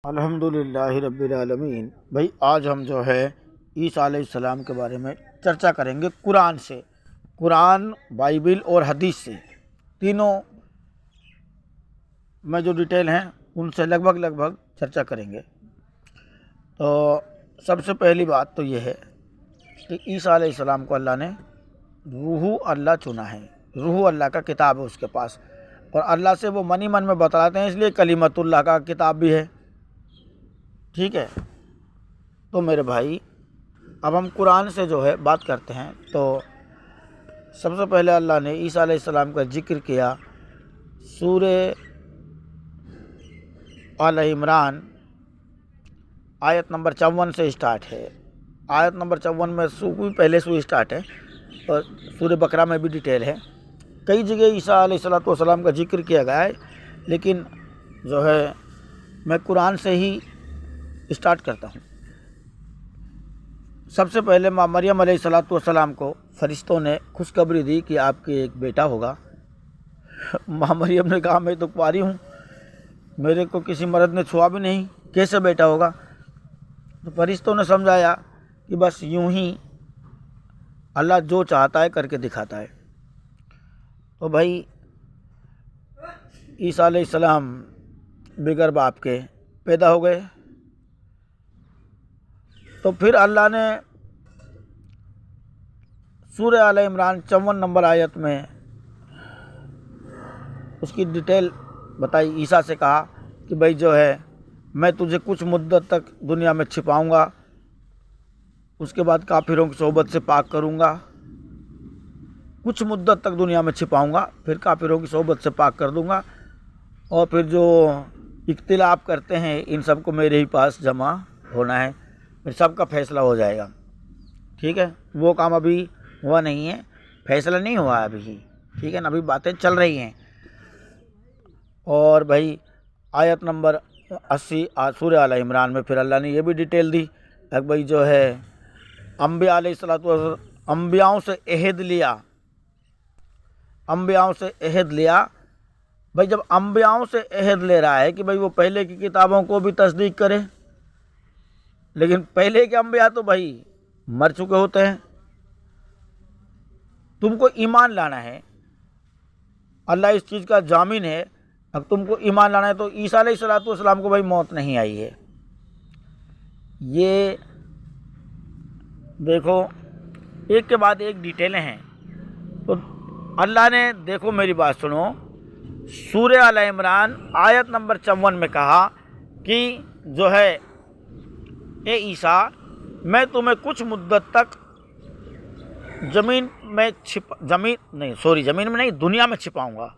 अल्हम्दुलिल्लाहि रब्बिल आलमीन। भाई आज हम जो है ईसा अलैहिस्सलाम के बारे में चर्चा करेंगे कुरान से। कुरान, बाइबिल और हदीस से, तीनों में जो डिटेल हैं उनसे लगभग चर्चा करेंगे। तो सबसे पहली बात तो ये है कि ईसा अलैहिस्सलाम को अल्लाह ने रूह अल्लाह चुना है। रूह अल्लाह का किताब है उसके पास, और अल्लाह से वो मन ही मन में बतलाते हैं, इसलिए कलीमतुल्लाह का किताब भी है। ठीक है, तो मेरे भाई अब हम कुरान से जो है बात करते हैं। तो सबसे पहले अल्लाह ने ईसा अलैहिस्सलाम का जिक्र किया सूरे आल इमरान आयत नंबर 54 से स्टार्ट है। आयत नंबर 54 में पहले से स्टार्ट है, और सूरे बकरा में भी डिटेल है। कई जगह ईसा अलैहिस्सलाम का जिक्र किया गया है, लेकिन जो है मैं कुरान से ही स्टार्ट करता हूँ। सबसे पहले माँ मरियम अलैहिस्सलाम को फरिश्तों ने खुशखबरी दी कि आपके एक बेटा होगा। माँ मरियम ने कहा, मैं तो कुंवारी हूँ, मेरे को किसी मर्द ने छुआ भी नहीं, कैसे बेटा होगा। तो फरिश्तों ने समझाया कि बस यूं ही अल्लाह जो चाहता है करके दिखाता है। तो भाई ईसा अलैहिस्सलाम बिगर बाप के पैदा हो गए। तो फिर अल्लाह ने सूरह आल इमरान 54 नंबर आयत में उसकी डिटेल बताई। ईसा से कहा कि भाई जो है मैं तुझे कुछ मुद्दत तक दुनिया में छिपाऊंगा, उसके बाद काफिरों की सोबत से पाक करूंगा। कुछ मुद्दत तक दुनिया में छिपाऊंगा, फिर काफिरों की सोबत से पाक कर दूंगा, और फिर जो इख्तिलाफ करते हैं इन सबको मेरे ही पास जमा होना है, फिर सबका फैसला हो जाएगा। ठीक है, वो काम अभी हुआ नहीं है, फैसला नहीं हुआ अभी ही। ठीक है ना, अभी बातें चल रही हैं। और भाई आयत नंबर 80 सूरह आल इमरान में फिर अल्लाह ने ये भी डिटेल दी कि भाई जो है अम्बियाओं से अहद लिया। भाई जब अम्बियाओं से अहद ले रहा है कि भाई वो पहले की किताबों को भी तस्दीक करे, लेकिन पहले के अम्बिया तो भाई मर चुके होते हैं। तुमको ईमान लाना है, अल्लाह इस चीज़ का जामिन है। अब तुमको ईमान लाना है तो ईसा अलैहिस्सलाम को भाई मौत नहीं आई है। ये देखो, एक के बाद एक डिटेलें हैं। तो अल्लाह ने, देखो मेरी बात सुनो, सूरह आल इमरान आयत नंबर 54 में कहा कि जो है ए ईसा, मैं तुम्हें कुछ मुद्दत तक जमीन में नहीं दुनिया में छिपाऊंगा।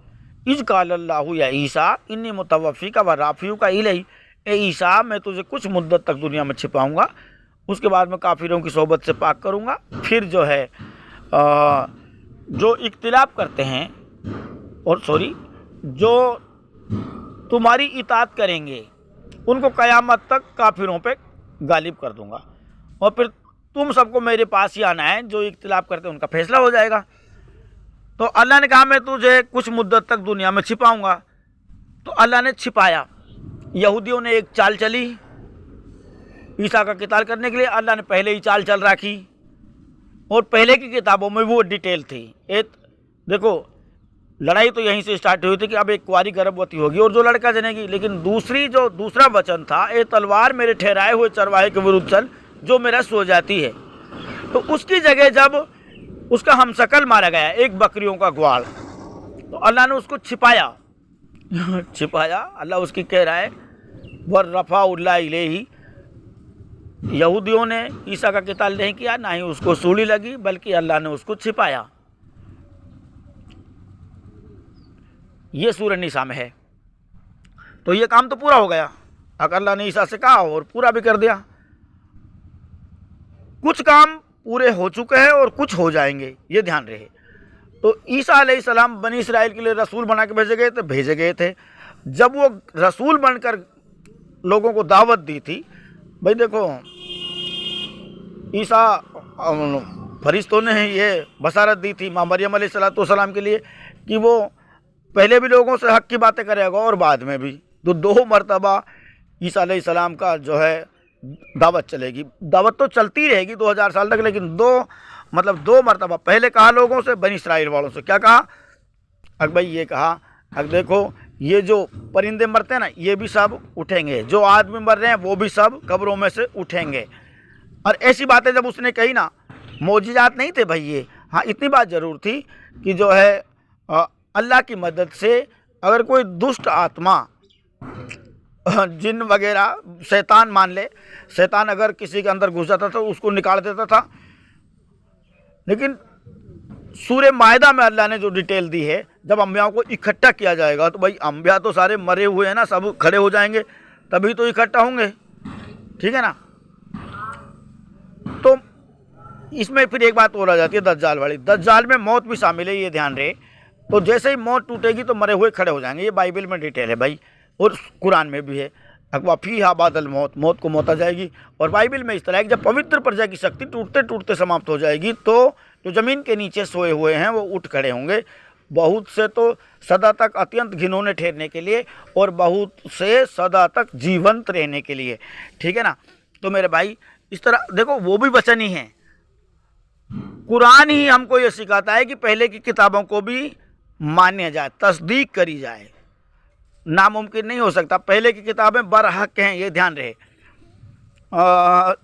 इज काल अल्लाहु या ईसा इन्नी मुतवफ़्फ़ीका व राफ़ियुका इलैहि। ए ईसा, मैं तुझे कुछ मुद्दत तक दुनिया में छिपाऊंगा, उसके बाद मैं काफिरों की सोबत से पाक करूंगा। फिर जो है जो इख्तिलाफ करते हैं जो तुम्हारी इताअत करेंगे उनको क़यामत तक काफिरों पे गालिब कर दूंगा, और फिर तुम सबको मेरे पास ही आना है, जो इख्तिलाफ करते हैं उनका फैसला हो जाएगा। तो अल्लाह ने कहा मैं तुझे कुछ मुद्दत तक दुनिया में छिपाऊंगा। तो अल्लाह ने छिपाया। यहूदियों ने एक चाल चली ईसा का किताल करने के लिए, अल्लाह ने पहले ही चाल चल रखी, और पहले की किताबों में वो डिटेल थी। एक देखो, लड़ाई तो यहीं से स्टार्ट हुई थी कि अब एक कुंवारी गर्भवती होगी और जो लड़का जनेगी, लेकिन दूसरा वचन था, ए तलवार मेरे ठहराए हुए चरवाहे के विरुद्ध चल, जो मेरा सो जाती है। तो उसकी जगह जब उसका हमशक्ल मारा गया, एक बकरियों का ग्वाल, तो अल्लाह ने उसको छिपाया। अल्लाह उसकी कह रहा है वर रफ़ा उल्लाह इलैहि। यहूदियों ने ईसा का किताल नहीं किया, ना ही उसको सूली लगी, बल्कि अल्लाह ने उसको छिपाया। ये सूरह निसा में है। तो ये काम तो पूरा हो गया, अगर अल्लाह ने ईसा से कहा और पूरा भी कर दिया। कुछ काम पूरे हो चुके हैं और कुछ हो जाएंगे, ये ध्यान रहे। तो ईसा अलैहिस्सलाम बनी इसराइल के लिए रसूल बना के भेजे गए थे। जब वो रसूल बनकर लोगों को दावत दी थी, भाई देखो ईसा फरिश्तों ने ये बसारत दी थी माँ मरियम अलैहिस्सलाम के लिए कि वो पहले भी लोगों से हक की बातें करेगा और बाद में भी। तो 2 मरतबा ईसा अलैहिस्सलाम का जो है दावत चलेगी। दावत तो चलती रहेगी 2000 साल तक, लेकिन दो मरतबा पहले कहा लोगों से, बनी इस्राइल वालों से। क्या कहा? अग भाई ये कहा, अग देखो ये जो परिंदे मरते हैं ना, ये भी सब उठेंगे, जो आदमी मर रहे हैं वो भी सब कब्रों में से उठेंगे। और ऐसी बातें जब उसने कही ना, मौजिज़ात नहीं थे भाई ये। हाँ, इतनी बात ज़रूर थी कि जो है अल्लाह की मदद से अगर कोई दुष्ट आत्मा, जिन वगैरह, शैतान मान ले, शैतान अगर किसी के अंदर घुस जाता था तो उसको निकाल देता था। लेकिन सूरह मायदा में अल्लाह ने जो डिटेल दी है, जब अंबियाओं को इकट्ठा किया जाएगा तो भाई अंबिया तो सारे मरे हुए हैं ना, सब खड़े हो जाएंगे तभी तो इकट्ठा होंगे, ठीक है ना। तो इसमें फिर एक बात और आ जाती है दज्जाल वाली। दज्जाल में मौत भी शामिल है, ये ध्यान रहे। तो जैसे ही मौत टूटेगी तो मरे हुए खड़े हो जाएंगे, ये बाइबल में डिटेल है भाई, और कुरान में भी है। अकवाफ़ीहा बादल मौत, मौत को मौत आ जाएगी। और बाइबल में इस तरह है कि जब पवित्र प्रजा की शक्ति टूटते टूटते समाप्त हो जाएगी तो जो ज़मीन के नीचे सोए हुए हैं वो उठ खड़े होंगे। बहुत से तो सदा तक अत्यंत घिनौने ठहरने के लिए, और बहुत से सदा तक जीवंत रहने के लिए, ठीक है ना। तो मेरे भाई इस तरह देखो, वो भी वचन ही हैं। कुरान ही हमको ये सिखाता है कि पहले की किताबों को भी मान्या जाए, तस्दीक करी जाए। नामुमकिन नहीं हो सकता, पहले की किताबें बरहक हैं, ये ध्यान रहे।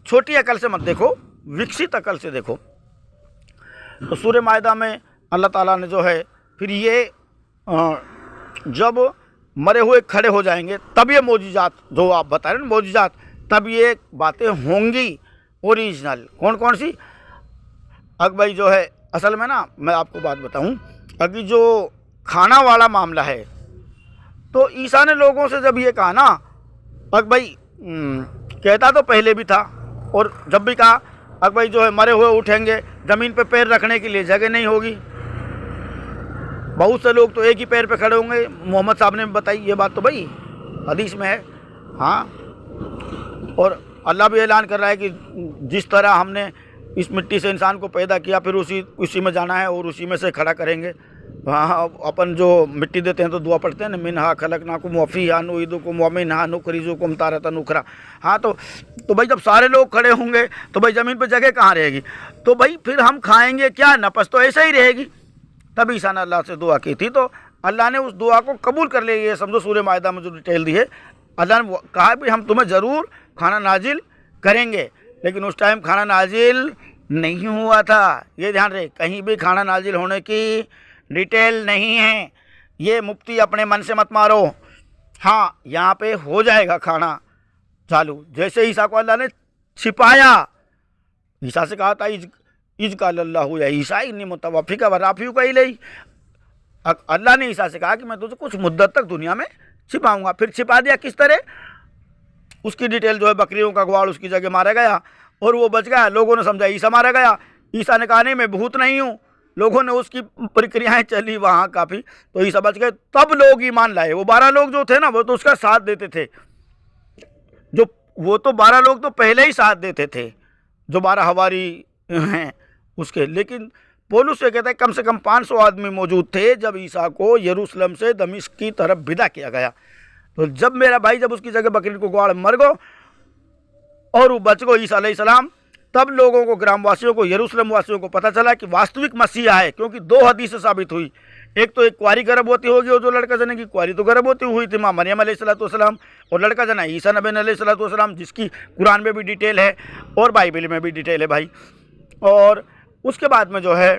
छोटी अकल से मत देखो, विकसित अकल से देखो। तो सूरह मायदा में अल्लाह ताला ने जो है फिर ये जब मरे हुए खड़े हो जाएंगे तब ये मौजिज़ात जो आप बता रहे हैं मौजिज़ात, तब ये बातें होंगी ओरिजिनल। कौन कौन सी? अब भाई जो है असल में ना, मैं आपको बात बताऊं, अभी जो खाना वाला मामला है, तो ईसा ने लोगों से जब ये कहा ना, अब भाई कहता तो पहले भी था, और जब भी कहा अब भाई जो है मरे हुए उठेंगे, ज़मीन पे पैर रखने के लिए जगह नहीं होगी। बहुत से लोग तो एक ही पैर पे खड़े होंगे, मोहम्मद साहब ने बताई ये बात तो भाई हदीस में है। हाँ, और अल्लाह भी ऐलान कर रहा है कि जिस तरह हमने इस मिट्टी से इंसान को पैदा किया, फिर उसी में जाना है और उसी में से खड़ा करेंगे। हाँ, अपन जो मिट्टी देते हैं तो दुआ पढ़ते हैं ना, मिनहा खलकनाकुम व फीहा नुईदुकुम व मिनहा नुखरिजुकुम तारतन उखरा। हाँ, तो भाई जब सारे लोग खड़े होंगे तो भाई ज़मीन पर जगह कहाँ रहेगी? तो भाई फिर हम खाएंगे क्या? नफस तो ऐसे ही रहेगी। तब ईसा ने अल्लाह से दुआ की थी, तो अल्लाह ने उस दुआ को कबूल कर लिया। ये समझो सूरह मायदा में जो डिटेल दी है, अल्लाह ने कहा भी हम तुम्हें ज़रूर खाना नाजिल करेंगे, लेकिन उस टाइम खाना नाजिल नहीं हुआ था। ये ध्यान रहे, कहीं भी खाना नाजिल होने की डिटेल नहीं है। ये मुफ्ती अपने मन से मत मारो। हाँ, यहाँ पे हो जाएगा खाना चालू। जैसे ईसा को अल्लाह ने छिपाया, ईसा से कहा था इज का अल्लाह या ईसा इन्नी मुतवफ़िका व राफ़ियुका इलैहि। अल्लाह ने ईसा से कहा कि मैं तुझे कुछ मुद्दत तक दुनिया में छिपाऊंगा। फिर छिपा दिया किस तरह? उसकी डिटेल जो है, बकरियों का ग्वाल उसकी जगह मारा गया और वो बच गया। लोगों ने समझा ईसा मारा गया। ईसा ने कहा नहीं, मैं भूत नहीं हूँ। लोगों ने उसकी प्रक्रियाएं चली वहाँ काफ़ी, तो ईसा बच गए। तब लोग ईमान लाए। वो 12 लोग जो थे ना, वो तो उसका साथ देते थे। वो तो 12 लोग तो पहले ही साथ देते थे, जो 12 हवारी हैं उसके। लेकिन पौलुस से कहता है कम से कम 500 आदमी मौजूद थे जब ईसा को यरूशलेम से दमिश्क की तरफ विदा किया गया। तो जब मेरा भाई, जब उसकी जगह बकरी को ग्वाल मर गो और वो बच गो ईसा अलैहिस्सलाम, तब लोगों को, ग्रामवासियों को, यरूशलेम वासियों को पता चला कि वास्तविक मसीहा है। क्योंकि 2 हदीसें साबित हुई। एक तो एक कुंवारी गर्भवती होगी, और जो लड़का जनेगी, कुंवारी तो गर्भवती हुई थी, माँ मरियम अलैहिस्सलाम, और लड़का जना ईसा नबी अलैहिस्सलाम, जिसकी कुरान में भी डिटेल है और बाइबल में भी डिटेल है भाई। और उसके बाद में जो है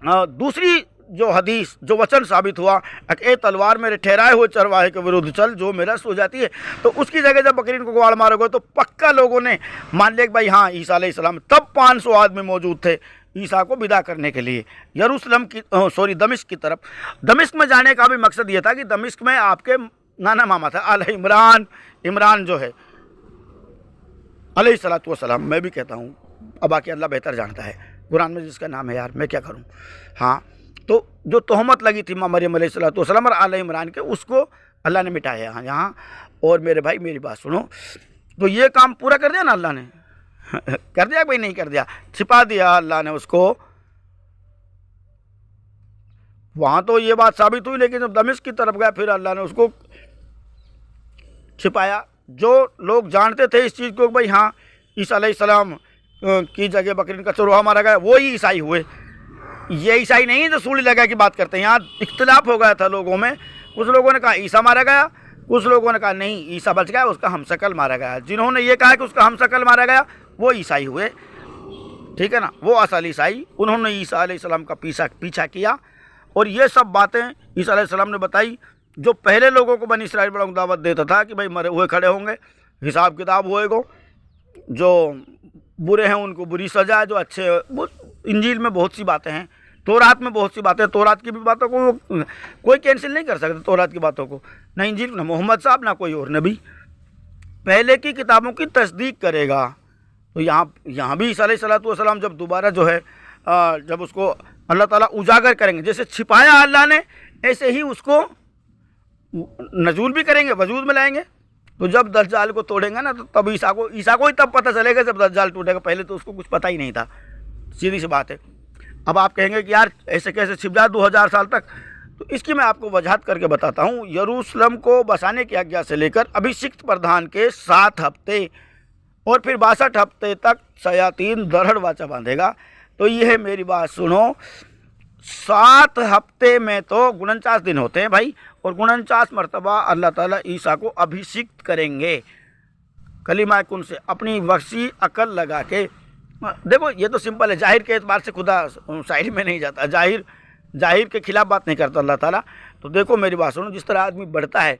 दूसरी जो हदीस, जो वचन साबित हुआ, ए तलवार मेरे ठहराए हुए चरवाहे के विरुद्ध चल, जो मेरा सो जाती है। तो उसकी जगह जब बकरीन को ग्वाल मारोगे तो पक्का लोगों ने मान लिया कि भाई हाँ ईसा अलैहिस्सलाम। तब 500 आदमी मौजूद थे ईसा को विदा करने के लिए यरूशलेम की, दमिश्क की तरफ। दमिश्क में जाने का भी मकसद ये था कि दमिश्क में आपके नाना मामा था अल इमरान जो है अलैहिस्सलातु वस्सलाम। मैं भी कहता हूँ, अब बाकी अल्लाह बेहतर जानता है कुरान में जिसका नाम है, यार मैं क्या करूँ। हाँ, तो जो तोहमत लगी थी माँ मरियम अलैहिस्सलातु वस्सलाम और आल इमरान के, उसको अल्लाह ने मिटाया यहाँ। और मेरे भाई मेरी बात सुनो, तो ये काम पूरा कर दिया ना अल्लाह ने कर दिया भाई? नहीं कर दिया, छिपा दिया अल्लाह ने उसको। वहाँ तो ये बात साबित हुई, लेकिन जब दमिश्क की तरफ गया फिर अल्लाह ने उसको छिपाया। जो लोग जानते थे इस चीज़ को भाई हाँ ईसा अलैहिस्सलाम की जगह बकरीन का चरवाहा मारा गया, वो ही ईसाई हुए। ये ईसाई नहीं है जो सूली लगा की बात करते हैं। यहाँ इख्तिलाफ हो गया था लोगों में, कुछ लोगों ने कहा ईसा मारा गया, कुछ लोगों ने कहा नहीं ईसा बच गया, उसका हमशक्ल मारा गया। जिन्होंने ये कहा कि उसका हमशक्ल मारा गया वो ईसाई हुए, ठीक है ना, वो असल ईसाई। उन्होंने ईसा अलैहिस्सलाम का पीछा किया और ये सब बातें ईसा अलैहिस्सलाम ने बताई जो पहले लोगों को बनी इस्राइल बड़ा दावत देता था कि भाई मरे हुए खड़े होंगे, हिसाब किताब होएगा, जो बुरे हैं उनको बुरी सजा है, जो अच्छे वो इंजील में बहुत सी बातें हैं, तौरात में बहुत सी बातें, तौरात की भी बातों को कोई कैंसिल नहीं कर सकता, तौरात की बातों को, ना इंजील, ना मोहम्मद साहब, ना कोई और नबी, पहले की किताबों की तस्दीक करेगा। तो यहाँ भी ईसा अलैहिस्सलाम जब दोबारा जो है जब उसको अल्लाह ताला उजागर करेंगे, जैसे छिपाया अल्लाह ने ऐसे ही उसको नजूल भी करेंगे, वजूद में लाएंगे। तो जब दज्जाल को तोड़ेंगे ना तो तब ईसा को ही तब पता चलेगा जब दज्जाल टूटेगा, पहले तो उसको कुछ पता ही नहीं था, सीधी सी बात है। अब आप कहेंगे कि यार ऐसे कैसे छिप जाए 2000 साल तक, तो इसकी मैं आपको वजाहत करके बताता हूँ। यरूशलेम को बसाने की आज्ञा से लेकर अभिषिक्त प्रधान के 7 हफ्ते और फिर 62 हफ्ते तक शयातीन दरहड़ वाचा बांधेगा। तो यह मेरी बात सुनो, 7 हफ्ते में तो 49 दिन होते हैं भाई, और 49 मरतबा अल्लाह ताला ईसा को अभिषिक्त करेंगे कलीमा कुन से, अपनी वसी अकल लगा के। देखो ये तो सिंपल है, जाहिर के एतबार से खुदा शायरी में नहीं जाता, जाहिर के खिलाफ बात नहीं करता अल्लाह ताला। तो देखो मेरी बात सुनो, जिस तरह आदमी बढ़ता है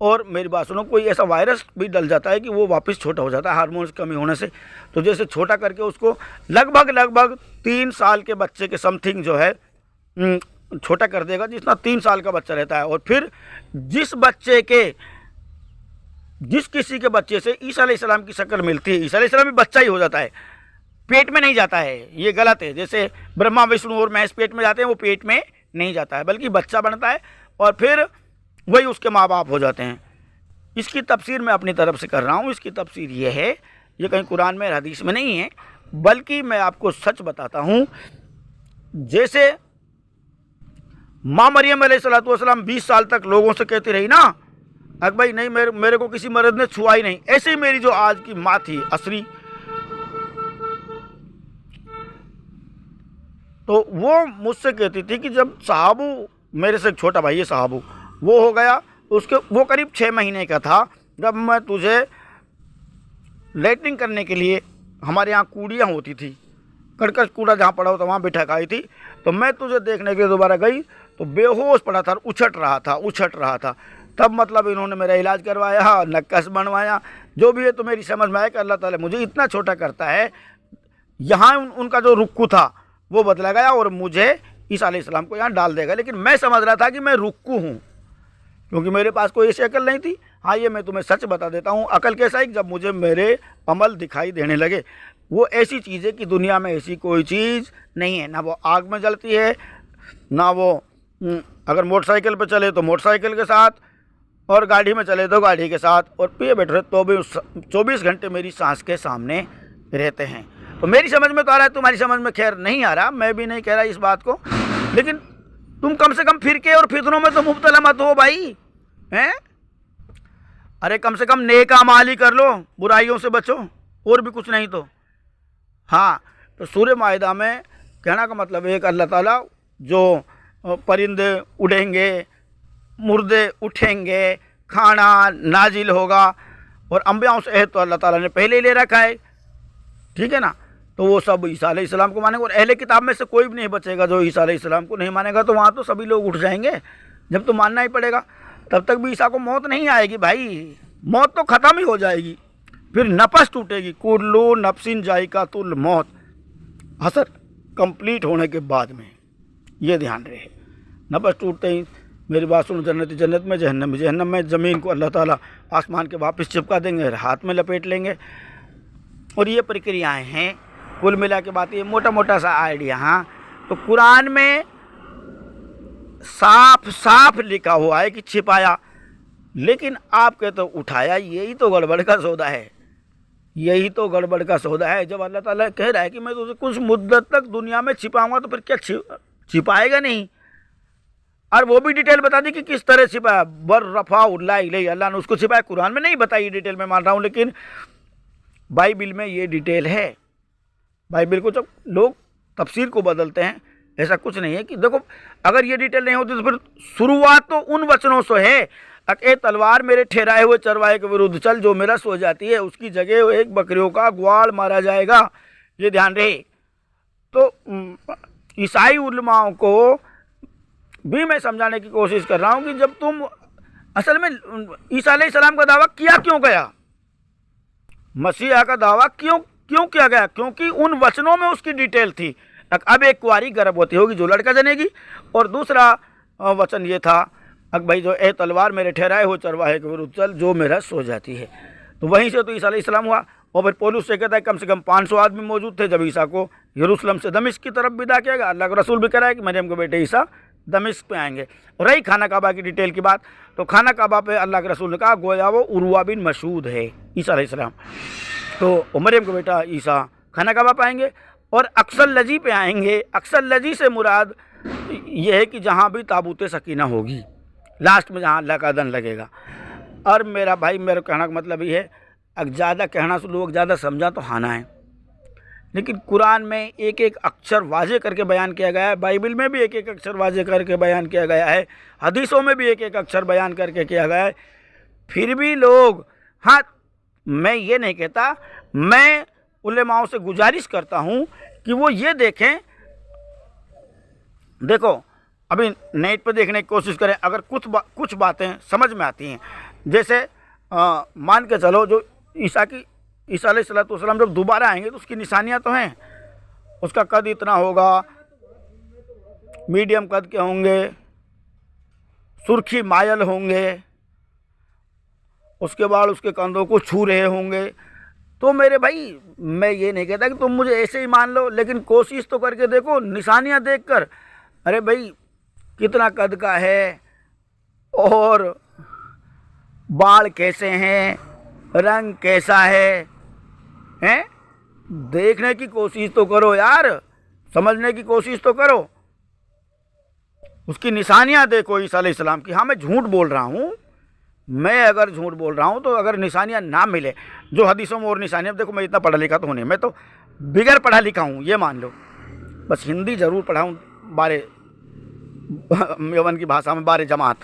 और मेरी बात सुनो कोई ऐसा वायरस भी डल जाता है कि वो वापस छोटा हो जाता है हार्मोन्स कमी होने से, तो जैसे छोटा करके उसको लगभग 3 साल के बच्चे के समथिंग जो है छोटा कर देगा, जितना 3 साल का बच्चा रहता है। और फिर जिस किसी के बच्चे से ईसा अलैहिस्सलाम की शक्ल मिलती है, ईसा अलैहिस्सलाम भी बच्चा ही हो जाता है, पेट में नहीं जाता है, ये गलत है। जैसे ब्रह्मा विष्णु और महेश पेट में जाते हैं, वो पेट में नहीं जाता है बल्कि बच्चा बनता है और फिर वही उसके माँ बाप हो जाते हैं। इसकी तफसीर मैं अपनी तरफ से कर रहा हूँ। इसकी तफसीर ये है, ये कहीं कुरान में हदीस में नहीं है, बल्कि मैं आपको सच बताता हूँ। जैसे माँ मरियम अलैहिस्सलाम 20 साल तक लोगों से कहती रही ना अक भाई नहीं मेरे को किसी मर्द ने छुआ ही नहीं, ऐसे ही मेरी जो आज की माँ थी असरी, तो वो मुझसे कहती थी कि जब साहबू, मेरे से एक छोटा भाई है साहबू, वो हो गया, वो करीब 6 महीने का था, जब मैं तुझे लेटरिंग करने के लिए, हमारे यहाँ कूड़ियाँ होती थी, कड़कश कूड़ा जहाँ पड़ा होता वहाँ बिठा आई थी, तो मैं तुझे देखने के लिए दोबारा गई तो बेहोश पड़ा था, उछट रहा था। तब मतलब इन्होंने मेरा इलाज करवाया, नक्काश बनवाया, जो भी है। तो मेरी समझ में आया कि अल्लाह ताला मुझे इतना छोटा करता है। यहाँ उनका जो रुक्कू था वो बदला गया और मुझे ईसा अलैहिस्सलाम को यहाँ डाल देगा। लेकिन मैं समझ रहा था कि मैं रुक्कू हूँ, क्योंकि मेरे पास कोई ऐसी अकल नहीं थी। हाँ, ये मैं तुम्हें सच बता देता हूँ। अकल कैसा है, जब मुझे मेरे अमल दिखाई देने लगे। वो ऐसी चीज़ है कि दुनिया में ऐसी कोई चीज़ नहीं है, ना वो आग में जलती है, ना वो अगर मोटरसाइकिल पे चले तो मोटरसाइकिल के साथ, और गाड़ी में चले तो गाड़ी के साथ, और पिए बैठे तो भी 24 घंटे मेरी सांस के सामने रहते हैं। तो मेरी समझ में तो आ रहा है, तुम्हारी समझ में खैर नहीं आ रहा, मैं भी नहीं कह रहा इस बात को, लेकिन तुम कम से कम फिरके और फितनों में तो मुब्तला मत हो भाई, हैं? अरे कम से कम नेक अमाल ही कर लो, बुराइयों से बचो, और भी कुछ नहीं तो। हाँ, तो सूरह माइदा में कहना का मतलब है कि अल्लाह ताला जो परिंदे उड़ेंगे, मुर्दे उठेंगे, खाना नाजिल होगा, और अंबियाओं से तो अल्लाह ताला ने पहले ही ले रखा है, ठीक है ना। तो वो सब ईसा अलैहिस्सलाम को मानेंगे, और अहले किताब में से कोई भी नहीं बचेगा जो ईसा अलैहिस्सलाम को नहीं मानेगा। तो वहाँ तो सभी लोग उठ जाएंगे, जब तो मानना ही पड़ेगा। तब तक भी ईसा को मौत नहीं आएगी भाई, मौत तो ख़त्म ही हो जाएगी, फिर नफस टूटेगी। कुल्लू नफ्सिन जायकातुल मौत, हसर कंप्लीट होने के बाद में, ये ध्यान रहे। नफस टूटते ही मेरी बात सुनो, जन्नत जन्नत में, जहन्नम में। ज़मीन को अल्लाह ताला आसमान के वापस चिपका देंगे, हाथ में लपेट लेंगे। और ये प्रक्रियाएं हैं कुल मिला के बात, ये मोटा मोटा सा आइडिया। हाँ, तो कुरान में साफ साफ लिखा हुआ है कि छिपाया, लेकिन आप कहते हो उठाया। यही तो गड़बड़ का सौदा है, यही तो गड़बड़ का सौदा है। जब अल्लाह ताला कह रहा है कि मैं तुझे कुछ मुद्दत तक दुनिया में छिपाऊंगा, तो फिर क्या छिपाएगा नहीं? और वो भी डिटेल बता दी कि किस तरह छिपाया। बर रफा उल्ला इले, अल्लाह ने उसको छिपाया। कुरान में नहीं बताई डिटेल, में मान रहा हूँ, लेकिन बाइबिल में ये डिटेल है। बाइबिल को जब लोग तफसीर को बदलते हैं, ऐसा कुछ नहीं है कि देखो अगर ये डिटेल नहीं होती तो फिर शुरुआत तो उन वचनों से है, ए तलवार मेरे ठहराए हुए चरवाहे के विरुद्ध चल, जो मेरा सो जाती है उसकी जगह एक बकरियों का ग्वाल मारा जाएगा, ये ध्यान रहे। तो ईसाई उलमाओं को भी मैं समझाने की कोशिश कर रहा हूँ कि जब तुम असल में ईसा अलैहिस्सलाम का दावा किया क्यों गया, मसीहा का दावा क्यों किया गया, क्योंकि उन वचनों में उसकी डिटेल थी। अब एक कुंवारी गर्भवती होगी जो लड़का जनेगी, और दूसरा वचन ये था अब भाई जो ए तलवार मेरे ठहराए हुए चरवाहे के विरुद्ध चल, जो मेरा सो जाती है। तो वहीं से तो ईसा अलैहिस्सलाम हुआ। और फिर पौलुस से कहता है कम से कम 500 आदमी मौजूद थे जब ईसा को यरूशलेम से दमिश्क की तरफ विदा किया गया। अल्लाह का रसूल भी कह रहा है कि मरियम के बेटे ईसा दमिश्क पे आएंगे। रही खाना काबा की डिटेल की बात, तो खाना काबा पे अल्लाह के रसूल ने कहा गोया वो उर्वा बिन मशहूद है ईसा अलैहिस्सलाम, तो मरियम का बेटा ईसा खाना काबा पे आएंगे और अक्सर लजी पे आएंगे। अक्सर लजी से मुराद ये है कि जहाँ भी ताबूत सकीना होगी, लास्ट में जहाँ अल्लाह का अदन लगेगा। और मेरा भाई, मेरा कहना का मतलब ये है, अगर ज़्यादा कहना से लोग ज़्यादा समझा तो हाना है, लेकिन कुरान में एक एक अक्षर वाजे करके बयान किया गया है, बाइबिल में भी एक एक अक्षर वाजे करके बयान किया गया है, हदीसों में भी एक एक अक्षर बयान करके किया गया है। फिर भी लोग, हाँ मैं ये नहीं कहता, मैं उलेमाओं से गुजारिश करता हूँ कि वो ये देखें, देखो अभी नेट पे देखने की कोशिश करें, अगर कुछ बातें समझ में आती हैं, जैसे मान के चलो जो ईसा अलैहिस्सलाम जब दोबारा आएंगे तो उसकी निशानियां तो हैं। उसका कद इतना होगा, मीडियम कद के होंगे, सुर्खी मायल होंगे, उसके बाद उसके कंधों को छू रहे होंगे। तो मेरे भाई, मैं ये नहीं कहता कि तुम मुझे ऐसे ही मान लो, लेकिन कोशिश तो करके देखो, निशानियां देखकर, अरे भाई कितना कद का है और बाल कैसे हैं, रंग कैसा है, हैं? देखने की कोशिश तो करो यार, समझने की कोशिश तो करो, उसकी निशानियां देखो ईसा अलैहिस्सलाम की। हाँ मैं झूठ बोल रहा हूँ, मैं अगर झूठ बोल रहा हूँ तो अगर निशानियां ना मिले जो हदीसों में और निशानियां, देखो मैं इतना पढ़ा लिखा तो नहीं, मैं तो बिगैर पढ़ा लिखा हूँ ये मान लो, बस हिंदी ज़रूर पढ़ा हूँ, बारे यवन की भाषा में 12 जमात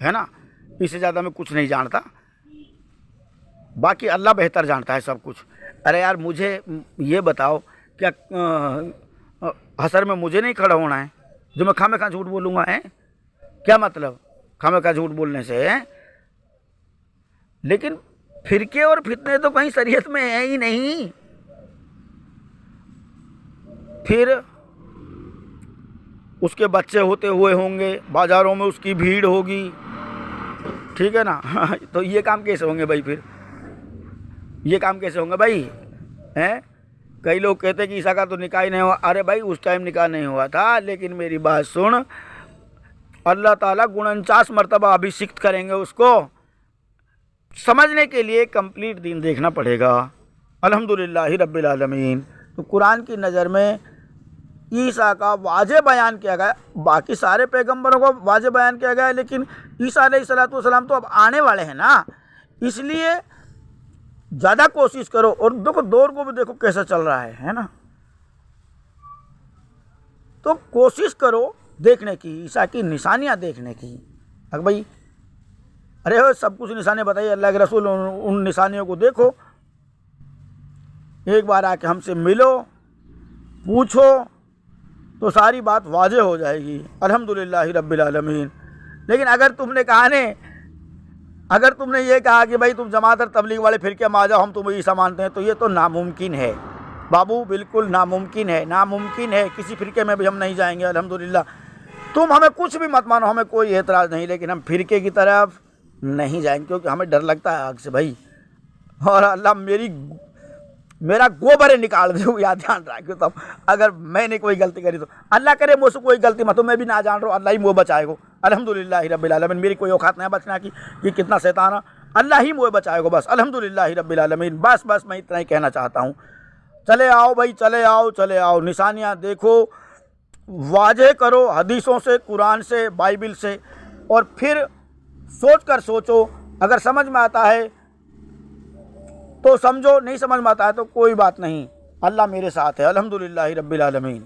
है ना, इससे ज़्यादा मैं कुछ नहीं जानता, बाकी अल्लाह बेहतर जानता है सब कुछ। अरे यार मुझे ये बताओ, क्या हशर में मुझे नहीं खड़ा होना है जो मैं खामे खा झूठ बोलूँगा, है क्या मतलब खामे खा झूठ बोलने से है? लेकिन फिरके और फितने तो कहीं शरीयत में है ही नहीं। फिर उसके बच्चे होते हुए होंगे, बाज़ारों में उसकी भीड़ होगी, ठीक है ना। तो ये काम कैसे होंगे भाई, फिर ये काम कैसे होंगे भाई, हैं? कई लोग कहते हैं कि ईसा का तो निकाह ही नहीं हुआ। अरे भाई उस टाइम निकाह नहीं हुआ था, लेकिन मेरी बात सुन, अल्लाह ताला 49 मरतबा अभिषिक्त करेंगे उसको। समझने के लिए कंप्लीट दीन देखना पड़ेगा। अल्हम्दुलिल्लाहि रब्बिल आलमीन। तो कुरान की नज़र में ईसा का वाजे बयान किया गया, बाकी सारे पैगंबरों को वाजे बयान किया गया है, लेकिन ईसा अलैहिस्सलाम तो अब आने वाले हैं ना, इसलिए ज़्यादा कोशिश करो। और देखो दौर को भी देखो कैसा चल रहा है ना, तो कोशिश करो देखने की, ईसा की निशानियां देखने की। अगर भाई अरे हो सब कुछ निशानियां बताइए, अल्लाह के रसूल उन निशानियों को देखो, एक बार आके हमसे मिलो, पूछो, तो सारी बात वाजे हो जाएगी। अल्हम्दुलिल्लाहि रब्बिल आलमीन। लेकिन अगर तुमने कहा ने, अगर तुमने ये कहा कि भाई तुम जमात और तबलीग वाले फिरके में आ जाओ, हम तुम्हें ईसा मानते हैं, तो ये तो नामुमकिन है बाबू, बिल्कुल नामुमकिन है, नामुमकिन है। किसी फिरके में भी हम नहीं जाएंगे अल्हम्दुलिल्लाह। तुम हमें कुछ भी मत मानो, हमें कोई एतराज़ नहीं, लेकिन हम फिरके की तरफ नहीं जाएंगे, क्योंकि हमें डर लगता है आग से भाई। और अल्लाह मेरा गोबर निकाल दे, याद ध्यान रखो। तब अगर मैंने कोई गलती करी तो अल्लाह करे मुझसे कोई गलती मत हो, मैं भी ना जान रहा हूँ, अल्लाह ही मुझे बचाएगा। अल्हम्दुलिल्लाहि रब्बिल आलमीन। मेरी कोई औकात नहीं बचना की कि कितना शैतान है, अल्लाह ही मुझे बचाएगा बस। अल्हम्दुलिल्लाहि रब्बिल आलमीन। बस मैं इतना ही कहना चाहता हूँ। चले आओ भाई, चले आओ, निशानियाँ देखो, वाज़ेह करो हदीसों से, कुरान से, बाइबिल से, और फिर सोच कर सोचो। अगर समझ में आता है तो समझो, नहीं समझ में आता है तो कोई बात नहीं, अल्लाह मेरे साथ है। अल्हम्दुलिल्लाहि रब्बिल आलमीन।